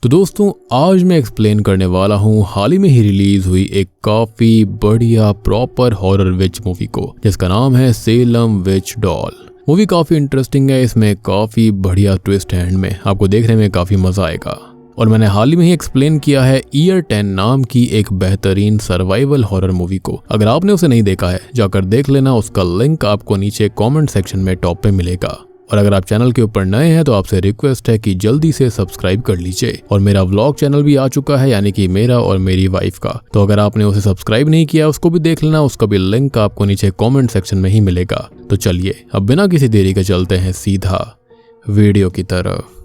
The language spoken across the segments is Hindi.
तो दोस्तों आज मैं एक्सप्लेन करने वाला हूँ हाल ही में ही रिलीज हुई एक काफी बढ़िया प्रॉपर हॉरर विच मूवी को जिसका नाम है सेलम विच डॉल। मूवी काफी इंटरेस्टिंग है, इसमें काफी बढ़िया ट्विस्ट है एंड में, आपको देखने में काफी मजा आएगा। और मैंने हाल ही में ही एक्सप्लेन किया है ईयर 10 नाम की एक बेहतरीन सर्वाइवल हॉरर मूवी को। अगर आपने उसे नहीं देखा है जाकर देख लेना, उसका लिंक आपको नीचे कमेंट सेक्शन में टॉप पे मिलेगा। और अगर आप चैनल के ऊपर नए हैं तो आपसे रिक्वेस्ट है कि जल्दी से सब्सक्राइब कर लीजिए। और मेरा व्लॉग चैनल भी आ चुका है, यानी कि मेरा और मेरी वाइफ का, तो अगर आपने उसे सब्सक्राइब नहीं किया उसको भी देख लेना, उसका भी लिंक आपको नीचे कमेंट सेक्शन में ही मिलेगा। तो चलिए अब बिना किसी देरी के चलते हैं सीधा वीडियो की तरफ।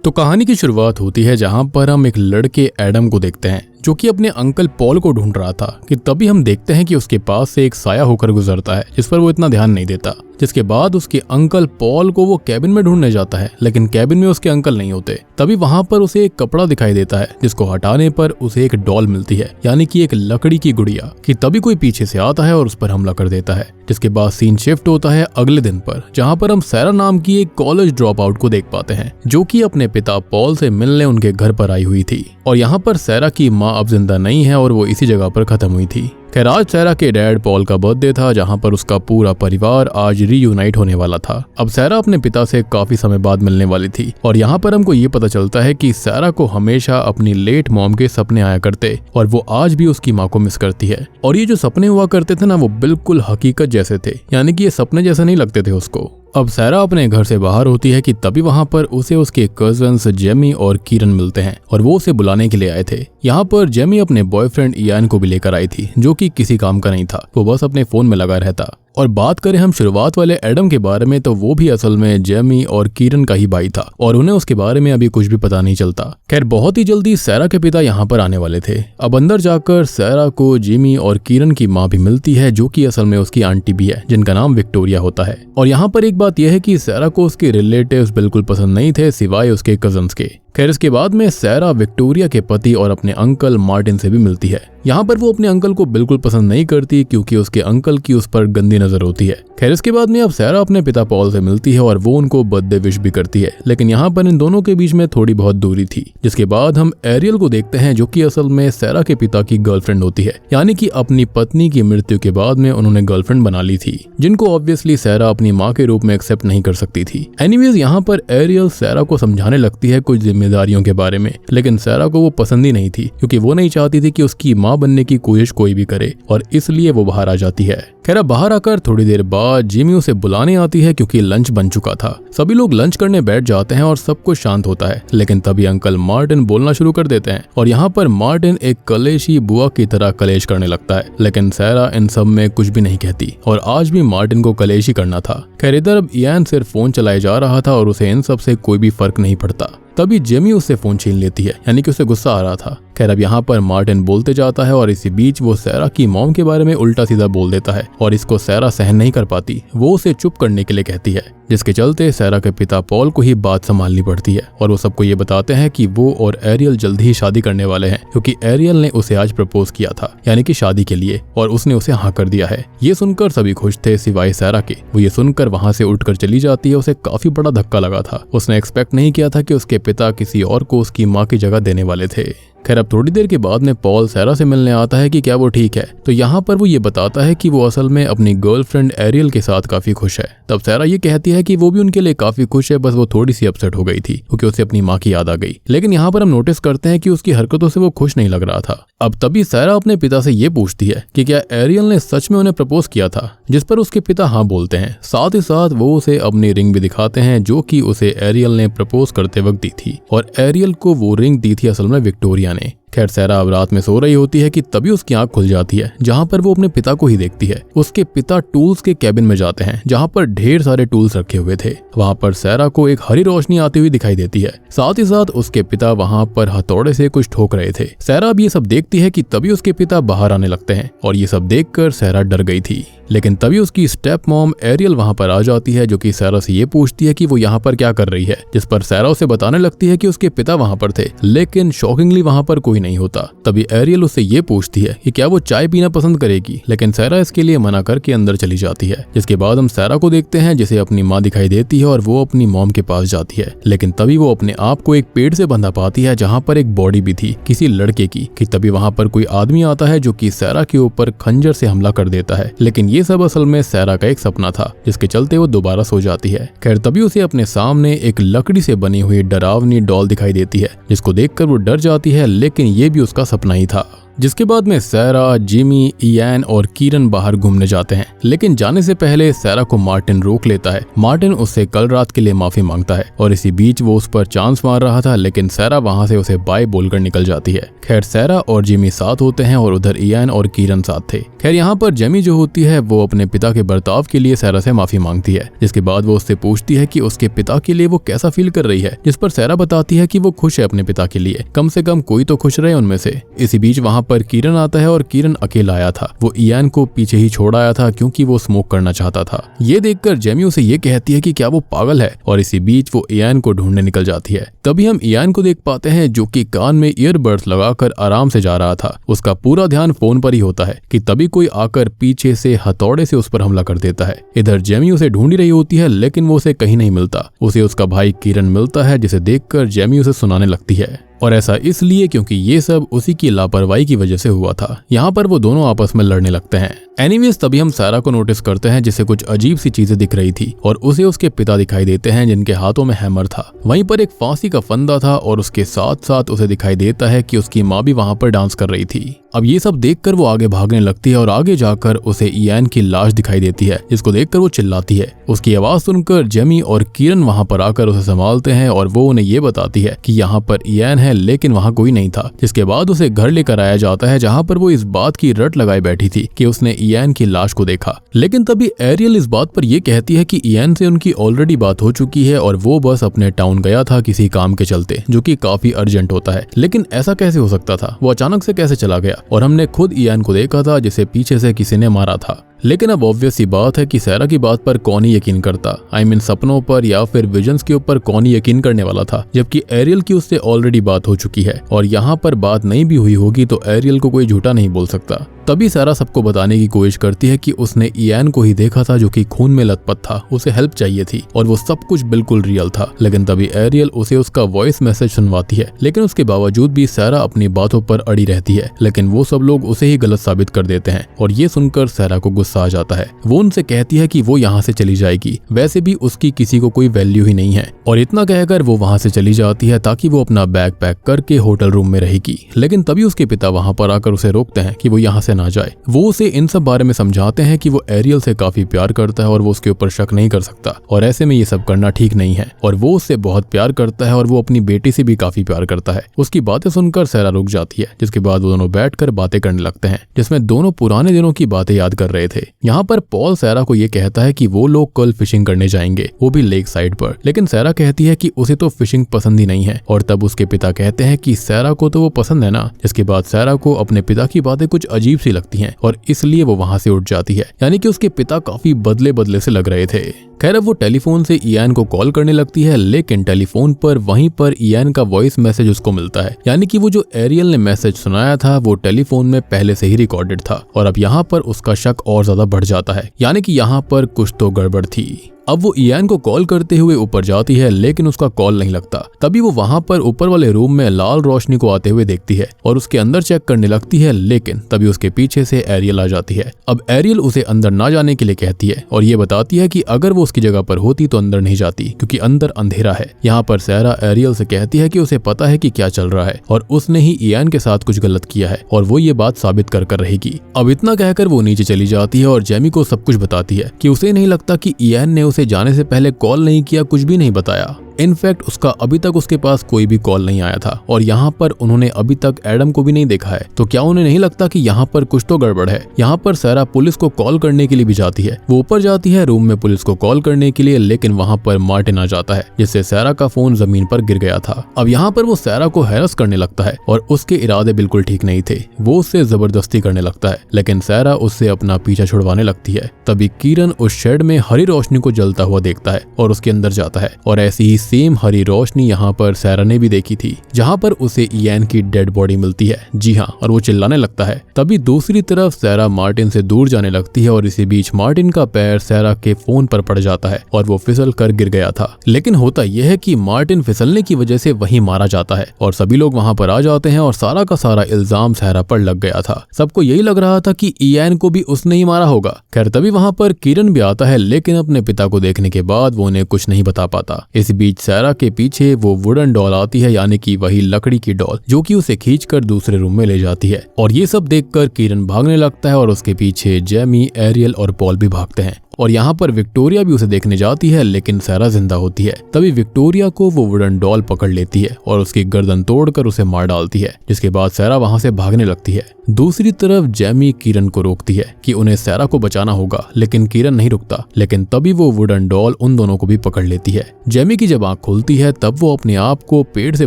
तो कहानी की शुरुआत होती है जहां पर हम एक लड़के एडम को देखते हैं जो कि अपने अंकल पॉल को ढूंढ रहा था कि तभी हम देखते हैं कि उसके पास से एक साया होकर गुजरता है जिस पर वो इतना ध्यान नहीं देता। जिसके बाद उसके अंकल पॉल को वो कैबिन में ढूंढने जाता है, लेकिन कैबिन में उसके अंकल नहीं होते। तभी वहां पर उसे एक कपड़ा दिखाई देता है जिसको हटाने पर उसे एक डॉल मिलती है, यानी कि एक लकड़ी की गुड़िया। कि तभी कोई पीछे से आता है और उस पर हमला कर देता है। जिसके बाद सीन शिफ्ट होता है अगले दिन पर, जहाँ पर हम सैरा नाम की एक कॉलेज ड्रॉप आउट को देख पाते हैं जो कि अपने पिता पॉल से मिलने उनके घर पर आई हुई थी। और यहाँ पर सैरा की माँ अब जिंदा नहीं है और वो इसी जगह पर खत्म हुई थी। खैर आज सैरा के डैड पॉल का बर्थडे था जहां पर उसका पूरा परिवार आज रीयूनाइट होने वाला था। अब सैरा अपने पिता से काफी समय बाद मिलने वाली थी और यहाँ पर हमको ये पता चलता है कि सैरा को हमेशा अपनी लेट मॉम के सपने आया करते और वो आज भी उसकी माँ को मिस करती है। और ये जो सपने हुआ करते थे ना, वो बिल्कुल हकीकत जैसे थे, यानी कि ये सपने जैसे नहीं लगते थे उसको। अब सैरा अपने घर से बाहर होती है कि तभी वहां पर उसे उसके कजन्स जेमी और कीरन मिलते हैं और वो उसे बुलाने के लिए आए थे। यहाँ पर जेमी अपने बॉयफ्रेंड इयान को भी लेकर आई थी जो कि किसी काम का नहीं था, वो बस अपने फोन में लगा रहता। और बात करें हम शुरुआत वाले एडम के बारे में तो वो भी असल में जेमी और कीरन का ही भाई था और उन्हें उसके बारे में अभी कुछ भी पता नहीं चलता। खैर बहुत ही जल्दी सैरा के पिता यहाँ पर आने वाले थे। अब अंदर जाकर सैरा को जेमी और कीरन की माँ भी मिलती है जो कि असल में उसकी आंटी भी है जिनका नाम विक्टोरिया होता है। और यहाँ पर एक बात यह है कि सैरा को उसके रिलेटिव्स बिल्कुल पसंद नहीं थे सिवाय उसके कजन्स के। खैर इसके बाद में सैरा विक्टोरिया के पति और अपने अंकल मार्टिन से भी मिलती है। यहाँ पर वो अपने अंकल को बिल्कुल पसंद नहीं करती क्योंकि उसके अंकल की उस पर गंदी नजर होती है। खैर इसके बाद में अब सैरा अपने पिता पॉल से मिलती है और वो उनको बर्थडे विश भी करती है, लेकिन यहाँ पर इन दोनों के बीच में थोड़ी बहुत दूरी थी। जिसके बाद हम एरियल को देखते हैं जो कि असल में सैरा के पिता की गर्लफ्रेंड होती है, यानी कि अपनी पत्नी की मृत्यु के बाद में उन्होंने गर्लफ्रेंड बना ली थी जिनको ऑब्वियसली सैरा अपनी माँ के रूप में एक्सेप्ट नहीं कर सकती थी। एनीवेज यहाँ पर एरियल सैरा को समझाने लगती है कुछ जिम्मेदारियों के बारे में, लेकिन सैरा को वो पसंद ही नहीं थी क्योंकि वो नहीं चाहती थी कि उसकी माँ बनने की कोशिश कोई भी करे और इसलिए वो बाहर आ जाती है। खैर बाहर आकर थोड़ी देर बाद जिमी उसे बुलाने आती है क्योंकि लंच बन चुका था। सभी लोग लंच करने बैठ जाते हैं और सब कुछ शांत होता है, लेकिन तभी अंकल मार्टिन बोलना शुरू कर देते हैं और यहाँ पर मार्टिन एक कलेशी बुआ की तरह कलेश करने लगता है, लेकिन सैरा इन सब में कुछ भी नहीं कहती और आज भी मार्टिन को कलेशी करना था। खैर इधर अब इयान सिर्फ फोन चलाए जा रहा था और उसे इन सब से कोई भी फर्क नहीं पड़ता। तभी जेमी उससे फोन छीन लेती है, यानी कि उसे गुस्सा आ रहा था। खैर अब यहाँ पर मार्टिन बोलते जाता है और इसी बीच वो सैरा की मॉम के बारे में उल्टा सीधा बोल देता है और इसको सैरा सहन नहीं कर पाती। वो उसे चुप करने के लिए कहती है, जिसके चलते सैरा के पिता पॉल को ही बात संभालनी पड़ती है और वो सबको ये बताते हैं कि वो और एरियल जल्दी ही शादी करने वाले हैं क्योंकि एरियल ने उसे आज प्रपोज किया था, यानी कि शादी के लिए, और उसने उसे हाँ कर दिया है। ये सुनकर सभी खुश थे सिवाय सैरा के। वो ये सुनकर वहां से उठकर चली जाती है। उसे काफी बड़ा धक्का लगा था, उसने एक्सपेक्ट नहीं किया था कि उसके पिता किसी और को उसकी माँ की जगह देने वाले थे। खैर अब थोड़ी देर के बाद में पॉल सैरा से मिलने आता है कि क्या वो ठीक है, तो यहाँ पर वो ये बताता है कि वो असल में अपनी गर्लफ्रेंड एरियल के साथ काफी खुश है। तब सैरा ये कहती है कि वो भी उनके लिए काफी खुश है, बस वो थोड़ी सी अपसेट हो गई थी क्योंकि उसे अपनी माँ की याद आ गई। लेकिन यहाँ पर हम नोटिस करते हैं कि उसकी हरकतों से वो खुश नहीं लग रहा था। अब तभी सैरा अपने पिता से ये पूछती है कि क्या एरियल ने सच में उन्हें प्रपोज किया था, जिस पर उसके पिता हाँ बोलते हैं। साथ ही साथ वो उसे अपनी रिंग भी दिखाते हैं जो कि उसे एरियल ने प्रपोज करते वक्त दी थी और एरियल को वो रिंग दी थी असल में विक्टोरिया ने। खैर सैरा अब रात में सो रही होती है कि तभी उसकी आंख खुल जाती है जहां पर वो अपने पिता को ही देखती है। उसके पिता टूल्स के कैबिन में जाते हैं जहां पर ढेर सारे टूल्स रखे हुए थे। वहां पर सैरा को एक हरी रोशनी आती हुई दिखाई देती है। साथ ही साथ उसके पिता वहां पर हथौड़े से कुछ ठोक रहे थे। सैरा अब ये सब देखती है कि तभी उसके पिता बाहर आने लगते हैं और ये सब देखकर सैरा डर गई थी। लेकिन तभी उसकी स्टेप मॉम एरियल वहां पर आ जाती है जो कि सैरा से ये पूछती है कि वो यहाँ पर क्या कर रही है, जिस पर सैरा उसे बताने लगती है कि उसके पिता वहां पर थे, लेकिन शॉकिंगली वहां पर कोई भी नहीं होता। तभी एरियल उससे ये पूछती है कि क्या वो चाय पीना पसंद करेगी, लेकिन सैरा इसके लिए मना करके अंदर चली जाती है। जिसके बाद हम सैरा को देखते हैं जिसे अपनी माँ दिखाई देती है और वो अपनी मॉम के पास जाती है। लेकिन तभी वो अपने आप को एक पेड़ से बंधा पाती है जहाँ पर एक बॉडी भी थी किसी लड़के की। कि तभी वहाँ पर कोई आदमी आता है जो कि सैरा के ऊपर खंजर से हमला कर देता है। लेकिन ये सब असल में सैरा का एक सपना था जिसके चलते वो दोबारा सो जाती है। खैर तभी उसे अपने सामने एक लकड़ी से बनी हुई डरावनी डॉल दिखाई देती है जिसको देखकर वो डर जाती है, लेकिन ये भी उसका सपना ही था। जिसके बाद में सैरा, जिमी, इयान और कीरन बाहर घूमने जाते हैं। लेकिन जाने से पहले सैरा को मार्टिन रोक लेता है। मार्टिन उससे कल रात के लिए माफी मांगता है और इसी बीच वो उस पर चांस मार रहा था, लेकिन सैरा वहां से उसे बाय बोलकर निकल जाती है। खैर सैरा और जिमी साथ होते हैं और उधर इयान और कीरन साथ थे। खैर यहाँ पर जेमी जो होती है वो अपने पिता के बर्ताव के लिए सैरा से माफी मांगती है। जिसके बाद वो उससे पूछती है कि उसके पिता के लिए वो कैसा फील कर रही है, जिस पर सैरा बताती है कि वो खुश है अपने पिता के लिए, कम से कम कोई तो खुश रहे उनमें से। इसी बीच वहाँ पर कीरन आता है और कीरन अकेला आया था। वो इयान को पीछे ही छोड़ आया था क्योंकि वो स्मोक करना चाहता था। ये देखकर जेमी उसे ये कहती है कि क्या वो पागल है, और इसी बीच वो इयान को ढूंढने निकल जाती है। तभी हम इयान को देख पाते हैं जो कि कान में ईयरबड्स लगाकर आराम से जा रहा था। उसका पूरा ध्यान फोन पर ही होता है कि तभी कोई आकर पीछे से हथौड़े से उस पर हमला कर देता है। इधर जेमी उसे ढूंढ रही होती है लेकिन वो उसे कहीं नहीं मिलता। उसे उसका भाई कीरन मिलता है जिसे देखकर जेमी उसे सुनाने लगती है, और ऐसा इसलिए क्योंकि ये सब उसी की लापरवाही की वजह से हुआ था। यहाँ पर वो दोनों आपस में लड़ने लगते हैं। एनीवेज तभी हम सैरा को नोटिस करते हैं जिसे कुछ अजीब सी चीजें दिख रही थी और उसे उसके पिता दिखाई देते हैं जिनके हाथों में हैमर था। वहीं पर एक फांसी का फंदा था और उसके साथ साथ उसे दिखाई देता है कि उसकी माँ भी वहाँ पर डांस कर रही थी। अब ये सब देखकर वो आगे भागने लगती है और आगे जाकर उसे इयान की लाश दिखाई देती है, जिसको देखकर वो चिल्लाती है। उसकी आवाज सुनकर जेमी और कीरन वहाँ पर आकर उसे संभालते हैं और वो उन्हें ये बताती है कि यहाँ पर इयान है लेकिन वहाँ कोई नहीं था। जिसके बाद उसे घर लेकर आया जाता है जहाँ पर वो इस बात की रट लगाई बैठी थी कि उसने इयान की लाश को देखा। लेकिन तभी एरियल इस बात पर यह कहती है कि इयान से उनकी ऑलरेडी बात हो चुकी है और वो बस अपने टाउन गया था किसी काम के चलते, जो कि काफी अर्जेंट होता है। लेकिन ऐसा कैसे हो सकता था, वो अचानक से कैसे चला गया, और हमने खुद इयान को देखा था जिसे पीछे से किसी ने मारा था। लेकिन अब ऑब्वियस सी बात है कि सैरा की बात पर कौन ही यकीन करता। I mean, सपनों पर या फिर विजन्स के ऊपर कौन ही यकीन करने वाला था, जबकि एरियल की उससे ऑलरेडी बात हो चुकी है और यहाँ पर बात नहीं भी हुई होगी तो एरियल को कोई झूठा नहीं बोल सकता। तभी सैरा सबको बताने की कोशिश करती है कि उसने इयान को ही देखा था जो कि खून में लथपथ था, उसे हेल्प चाहिए थी और वो सब कुछ बिल्कुल रियल था। लेकिन तभी एरियल उसे उसका वॉइस मैसेज सुनवाती है, लेकिन उसके बावजूद भी सैरा अपनी बातों पर अड़ी रहती है। लेकिन वो सब लोग उसे ही गलत साबित कर देते हैं और ये सुनकर सैरा को गुस्सा आ जाता है। वो उनसे कहती है कि वो यहाँ से चली जाएगी, वैसे भी उसकी किसी को कोई वैल्यू ही नहीं है, और इतना कहकर वो वहाँ से चली जाती है ताकि वो अपना बैग पैक करके होटल रूम में रहेगी। लेकिन तभी उसके पिता वहाँ पर आकर उसे रोकते हैं कि वो यहाँ से ना जाए। वो उसे इन सब बारे में समझाते हैं कि वो एरियल से काफी प्यार करता है और वो उसके ऊपर शक नहीं कर सकता और ऐसे में ये सब करना ठीक नहीं है, और वो उससे बहुत प्यार करता है और वो अपनी बेटी से भी काफी प्यार करता है। उसकी बातें सुनकर सैरा रुक जाती है, जिसके बाद वो दोनों बैठकर बातें करने लगते हैं जिसमें दोनों पुराने दिनों की बातें याद कर रहे थे। यहाँ पर पॉल सैरा को ये कहता है कि वो लोग कल फिशिंग करने जाएंगे, वो भी लेक साइड पर। लेकिन सैरा कहती है कि उसे तो फिशिंग पसंद ही नहीं है, और तब उसके पिता कहते हैं कि सैरा को तो वो पसंद है ना। जिसके बाद सैरा को अपने पिता की बातें कुछ अजीब सी लगती हैं और इसलिए वो वहां से उठ जाती है, यानी कि उसके पिता काफी बदले बदले से लग रहे थे। खैर अब वो टेलीफोन से इयान को कॉल करने लगती है, लेकिन टेलीफोन पर वहीं पर इयान का वॉइस मैसेज उसको मिलता है, यानी कि वो जो एरियल ने मैसेज सुनाया था वो टेलीफोन में पहले से ही रिकॉर्डेड था। और अब यहाँ पर उसका शक और ज्यादा बढ़ जाता है, यानी कि यहाँ पर कुछ तो गड़बड़ थी। अब वो इयान को कॉल करते हुए ऊपर जाती है, लेकिन उसका कॉल नहीं लगता। तभी वो वहां पर ऊपर वाले रूम में लाल रोशनी को आते हुए देखती है और उसके अंदर चेक करने लगती है, लेकिन तभी उसके पीछे से एरियल आ जाती है। अब एरियल उसे अंदर ना जाने के लिए कहती है और ये बताती है कि अगर वो उसकी जगह पर होती तो अंदर नहीं जाती, क्योंकि अंदर अंधेरा है। यहाँ पर सैरा एरियल से कहती है कि उसे पता है कि क्या चल रहा है और उसने ही इयान के साथ कुछ गलत किया है और वो ये बात साबित कर रहेगी। अब इतना कहकर वो नीचे चली जाती है और जेमी को सब कुछ बताती है कि उसे नहीं लगता कि इयान ने उसे जाने से पहले कॉल नहीं किया, कुछ भी नहीं बताया। इनफैक्ट उसका अभी तक उसके पास कोई भी कॉल नहीं आया था और यहाँ पर उन्होंने अभी तक एडम को भी नहीं देखा है, तो क्या उन्हें नहीं लगता कि यहाँ पर कुछ तो गड़बड़ है। यहाँ पर सैरा पुलिस को कॉल करने के लिए भी जाती है। वो ऊपर जाती है रूम में पुलिस को कॉल करने के लिए, लेकिन वहाँ पर मार्टिन आ जाता है, जिससे सैरा का फोन जमीन पर गिर गया था। अब यहाँ पर वो सैरा को हैरस करने लगता है और उसके इरादे बिल्कुल ठीक नहीं थे। वो उससे जबरदस्ती करने लगता है, लेकिन सैरा उससे अपना पीछा छुड़वाने लगती है। तभी कीरन उस शेड में हरी रोशनी को जलता हुआ देखता है और उसके अंदर जाता है और ऐसी ही सेम हरी रोशनी यहाँ पर सैरा ने भी देखी थी, जहाँ पर उसे इयान की डेड बॉडी मिलती है। जी हाँ, और वो चिल्लाने लगता है। तभी दूसरी तरफ सैरा मार्टिन से दूर जाने लगती है और इसी बीच मार्टिन का पैर सैरा के फोन पर पड़ जाता है और वो फिसल कर गिर गया था। लेकिन होता यह है कि मार्टिन फिसलने की वजह से वहीं मारा जाता है और सभी लोग वहां पर आ जाते हैं और सारा का सारा इल्जाम सैरा पर लग गया था। सबको यही लग रहा था कि इयान को भी उसने ही मारा होगा। खैर तभी वहां पर किरण भी आता है, लेकिन अपने पिता को देखने के बाद वो उन्हें कुछ नहीं बता पाता। इस बीच सैरा के पीछे वो वुडन डॉल आती है, यानी कि वही लकड़ी की डॉल, जो कि उसे खींचकर दूसरे रूम में ले जाती है। और ये सब देखकर किरण भागने लगता है और उसके पीछे जेमी, एरियल और पॉल भी भागते हैं। और यहाँ पर विक्टोरिया भी उसे देखने जाती है, लेकिन सैरा जिंदा होती है। तभी विक्टोरिया को वो वुडन डॉल पकड़ लेती है और उसकी गर्दन तोड़कर उसे मार डालती है, जिसके बाद सैरा वहां से भागने लगती है। दूसरी तरफ जेमी किरण को रोकती है कि उन्हें सैरा को बचाना होगा, लेकिन किरण नहीं रुकता। लेकिन तभी वो वुडन डॉल उन दोनों को भी पकड़ लेती है। जेमी की जब आंख खुलती है तब वो अपने आप को पेड़ से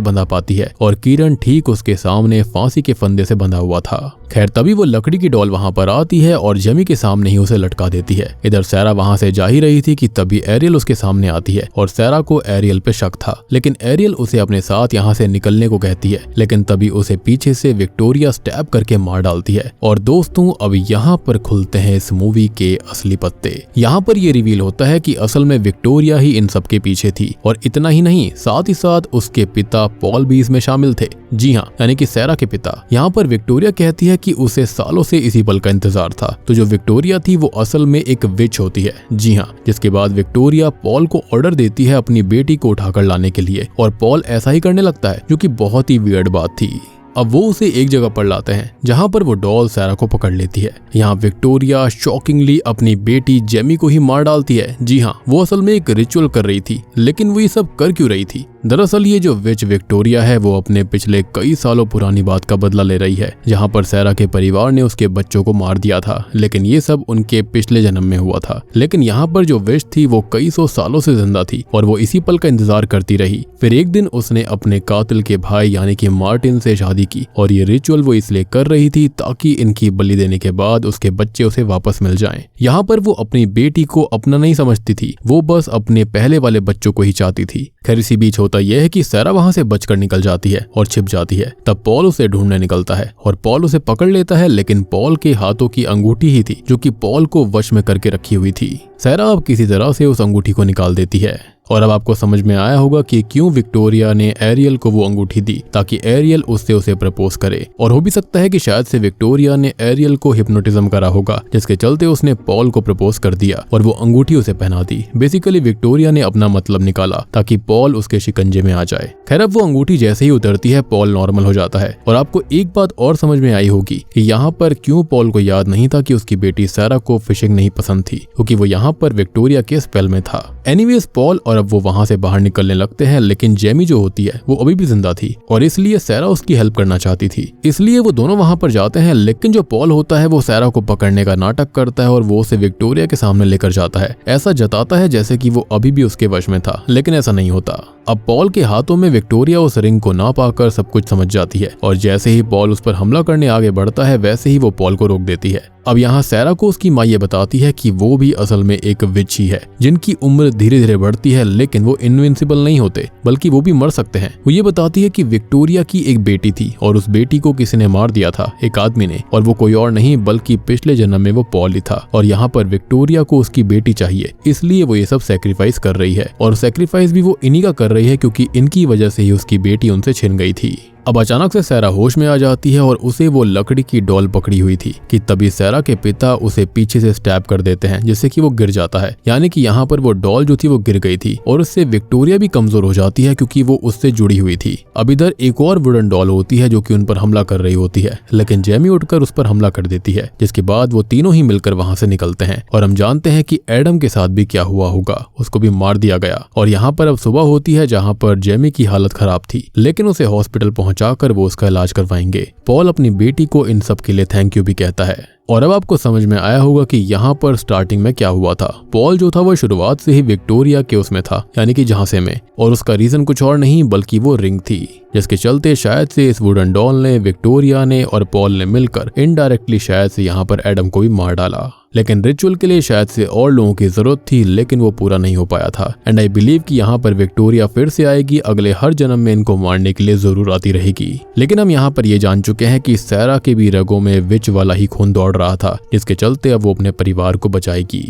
बंधा पाती है और किरण ठीक उसके सामने फांसी के फंदे से बंधा हुआ था। खैर तभी वो लकड़ी की डॉल वहां पर आती है और जेमी के सामने ही उसे लटका देती है। इधर सैरा वहां से जा ही रही थी कि तभी एरियल उसके सामने आती है और सैरा को एरियल पे शक था, लेकिन एरियल उसे अपने साथ यहाँ से निकलने को कहती है। लेकिन तभी उसे पीछे से विक्टोरिया स्टैब करके मार डालती है। और दोस्तों, अब यहाँ पर खुलते हैं इस मूवी के असली पत्ते। यहाँ पर ये रिवील होता है कि असल में विक्टोरिया ही इन सब के पीछे थी, और इतना ही नहीं, साथ ही साथ उसके पिता पॉल भी इसमें शामिल थे। जी हाँ, यानी कि सैरा के पिता। यहाँ पर विक्टोरिया कहती है कि उसे सालों से इसी पल का इंतजार था। तो जो विक्टोरिया थी वो असल में एक विच होती है। जी हाँ, जिसके बाद विक्टोरिया पॉल को ऑर्डर देती है अपनी बेटी को उठाकर लाने के लिए, और पॉल ऐसा ही करने लगता है, जो कि बहुत ही वियर्ड बात थी। अब वो उसे एक जगह पर लाते हैं जहां पर वो डॉल सैरा को पकड़ लेती है। यहाँ विक्टोरिया शॉकिंगली अपनी बेटी जेमी को ही मार डालती है। जी हाँ, वो असल में एक रिचुअल कर रही थी, लेकिन वो ये सब कर क्यों रही थी? दरअसल ये जो विच विक्टोरिया है वो अपने पिछले कई सालों पुरानी बात का बदला ले रही है, जहाँ पर सैरा के परिवार ने उसके बच्चों को मार दिया था, लेकिन ये सब उनके पिछले जन्म में हुआ था। लेकिन यहाँ पर जो विच थी वो कई सौ सालों से जिंदा थी और वो इसी पल का इंतजार करती रही। फिर एक दिन उसने अपने कातिल के भाई यानी कि मार्टिन से शादी की, और ये रिचुअल वो इसलिए कर रही थी ताकि इनकी बलि देने के बाद उसके बच्चे उसे वापस मिल जाएं। यहाँ पर वो अपनी बेटी को अपना नहीं समझती थी, वो बस अपने पहले वाले बच्चों को ही चाहती थी। खैर इसी बीच होता यह है कि सैरा वहां से बचकर निकल जाती है और छिप जाती है। तब पॉल उसे ढूंढने निकलता है और पॉल उसे पकड़ लेता है, लेकिन पॉल के हाथों की अंगूठी ही थी जो कि पॉल को वश में करके रखी हुई थी। सैरा अब किसी तरह से उस अंगूठी को निकाल देती है। और अब आपको समझ में आया होगा कि क्यों विक्टोरिया ने एरियल को वो अंगूठी दी, ताकि एरियल उससे उसे प्रपोज करे। और हो भी सकता है कि शायद से विक्टोरिया ने एरियल को हिप्नोटिज्म करा होगा, जिसके चलते उसने पॉल को प्रपोज कर दिया और वो अंगूठी उसे पहना दी। बेसिकली विक्टोरिया ने अपना मतलब निकाला ताकि पॉल उसके शिकंजे में आ जाए। खैर अब वो अंगूठी जैसे ही उतरती है पॉल नॉर्मल हो जाता है। और आपको एक बात और समझ में आई होगी कि यहाँ पर क्यों पॉल को याद नहीं था कि उसकी बेटी सैरा को फिशिंग नहीं पसंद थी, क्योंकि वो यहाँ पर विक्टोरिया के स्पेल में था। एनीवेज पॉल और अब वो वहां से बाहर निकलने लगते हैं, लेकिन जेमी जो होती है वो अभी भी जिंदा थी और इसलिए सैरा उसकी हेल्प करना चाहती थी। इसलिए वो दोनों वहां पर जाते हैं, लेकिन जो पॉल होता है वो सैरा को पकड़ने का नाटक करता है और वो उसे विक्टोरिया के सामने लेकर जाता है। ऐसा जताता है जैसे कि वो अभी भी उसके वश में था, लेकिन ऐसा नहीं होता। अब पॉल के हाथों में विक्टोरिया उस रिंग को ना पाकर सब कुछ समझ जाती है और जैसे ही पॉल उस पर हमला करने आगे बढ़ता है वैसे ही वो पॉल को रोक देती है। अब यहाँ सैरा को उसकी माँ ये बताती है कि वो भी असल में एक विच ही है, जिनकी उम्र धीरे धीरे बढ़ती है, लेकिन वो इनविंसिबल नहीं होते बल्कि वो भी मर सकते हैं। वो ये बताती है कि विक्टोरिया की एक बेटी थी और उस बेटी को किसी ने मार दिया था, एक आदमी ने, और वो कोई और नहीं बल्कि पिछले जन्म में वो पॉल ही था। और यहाँ पर विक्टोरिया को उसकी बेटी चाहिए, इसलिए वो ये सब सैक्रिफाइस कर रही है और सैक्रिफाइस भी वो इन्हीं का कर रही है क्योंकि इनकी वजह से ही उसकी बेटी उनसे छिन गई थी। अब अचानक से सैरा होश में आ जाती है और उसे वो लकड़ी की डॉल पकड़ी हुई थी कि तभी सैरा के पिता उसे पीछे से स्टैब कर देते हैं, जिससे कि वो गिर जाता है। यानी कि यहाँ पर वो डॉल जो थी वो गिर गई थी और उससे विक्टोरिया भी कमजोर हो जाती है क्योंकि वो उससे जुड़ी हुई थी। अब इधर एक और वुडन डॉल होती है जो कि उन पर हमला कर रही होती है, लेकिन जेमी उठकर उस पर हमला कर देती है, जिसके बाद वो तीनों ही मिलकर वहां से निकलते हैं। और हम जानते हैं कि एडम के साथ भी क्या हुआ होगा, उसको भी मार दिया गया। और यहाँ पर अब सुबह होती है जहाँ पर जेमी की हालत खराब थी, लेकिन उसे हॉस्पिटल पहुंचाकर वो उसका इलाज करवाएंगे। पॉल अपनी बेटी को इन सब के लिए थैंक यू भी कहता है। और अब आपको समझ में आया होगा कि यहाँ पर स्टार्टिंग में क्या हुआ था। पॉल जो था वो शुरुआत से ही विक्टोरिया के उसमें था, यानी कि झांसे में, और उसका रीजन कुछ और नहीं बल्कि वो रिंग थी, जिसके चलते शायद से इस वुडन डॉल ने, विक्टोरिया ने और पॉल ने मिलकर इनडायरेक्टली शायद से यहाँ पर एडम को भी मार डाला। लेकिन रिचुअल के लिए शायद से और लोगों की जरूरत थी, लेकिन वो पूरा नहीं हो पाया था। एंड आई बिलीव कि यहाँ पर विक्टोरिया फिर से आएगी, अगले हर जन्म में इनको मारने के लिए जरूर आती रहेगी। लेकिन हम यहाँ पर ये जान चुके हैं कि सैरा के भी रगों में विच वाला ही खून दौड़ रहा था, जिसके चलते अब वो अपने परिवार को बचाएगी।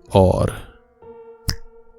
और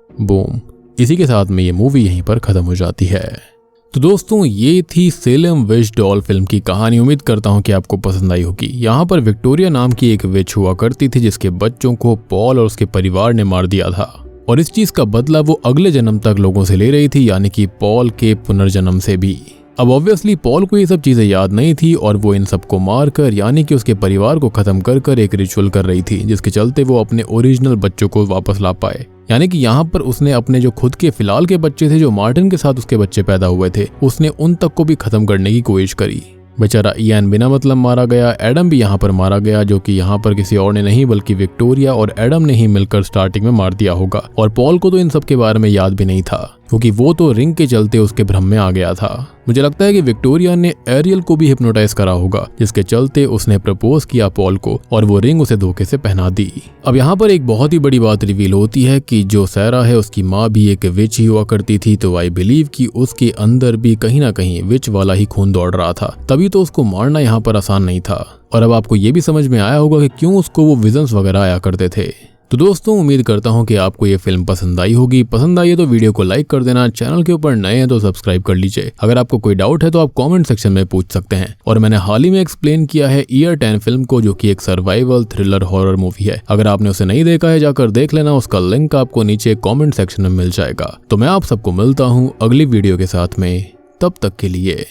बूम, इसी के साथ में ये मूवी यहीं पर खत्म हो जाती है। तो दोस्तों, ये थी सेलम विच डॉल फिल्म की कहानी। उम्मीद करता हूँ कि आपको पसंद आई होगी। यहाँ पर विक्टोरिया नाम की एक विच हुआ करती थी, जिसके बच्चों को पॉल और उसके परिवार ने मार दिया था, और इस चीज का बदला वो अगले जन्म तक लोगों से ले रही थी, यानी कि पॉल के पुनर्जन्म से भी। अब ऑब्वियसली पॉल को ये सब चीजें याद नहीं थी, और वो इन सबको मारकर यानी कि उसके परिवार को खत्म कर कर एक रिचुअल कर रही थी, जिसके चलते वो अपने ओरिजिनल बच्चों को वापस ला पाए। यानी कि यहाँ पर उसने अपने जो खुद के फिलहाल के बच्चे थे, जो मार्टिन के साथ उसके बच्चे पैदा हुए थे, उसने उन तक को भी खत्म करने की कोशिश करी। बेचारा इयान बिना मतलब मारा गया। एडम भी यहाँ पर मारा गया, जो कि यहाँ पर किसी और ने नहीं बल्कि विक्टोरिया और एडम ने ही मिलकर स्टार्टिंग में मार दिया होगा। और पॉल को तो इन सब के बारे में याद भी नहीं था, क्योंकि वो तो रिंग के चलते उसके भ्रम में आ गया था। मुझे लगता है कि विक्टोरिया ने एरियल को भी हिप्नोटाइज करा होगा, जिसके चलते उसने प्रपोज किया पॉल को, और वो रिंग उसे धोखे से पहना दी। अब यहाँ पर एक बहुत ही बड़ी बात रिवील होती है कि जो सैरा है उसकी माँ भी एक विच ही हुआ करती थी, तो आई बिलीव कि उसके अंदर भी कहीं ना कहीं विच वाला ही खून दौड़ रहा था, तभी तो उसको मारना यहाँ पर आसान नहीं था। और अब आपको ये भी समझ में आया होगा कि क्यों उसको वो विजन्स वगैरह आया करते थे। तो दोस्तों, उम्मीद करता हूँ कि आपको ये फिल्म पसंद आई होगी। पसंद आई है तो वीडियो को लाइक कर देना, चैनल के ऊपर नए हैं तो सब्सक्राइब कर लीजिए। अगर आपको कोई डाउट है तो आप कमेंट सेक्शन में पूछ सकते हैं। और मैंने हाल ही में एक्सप्लेन किया है ईयर 10 फिल्म को, जो कि एक सर्वाइवल थ्रिलर हॉरर मूवी है। अगर आपने उसे नहीं देखा है, जाकर देख लेना, उसका लिंक आपको नीचे कॉमेंट सेक्शन में मिल जाएगा। तो मैं आप सबको मिलता हूँ अगली वीडियो के साथ में, तब तक के लिए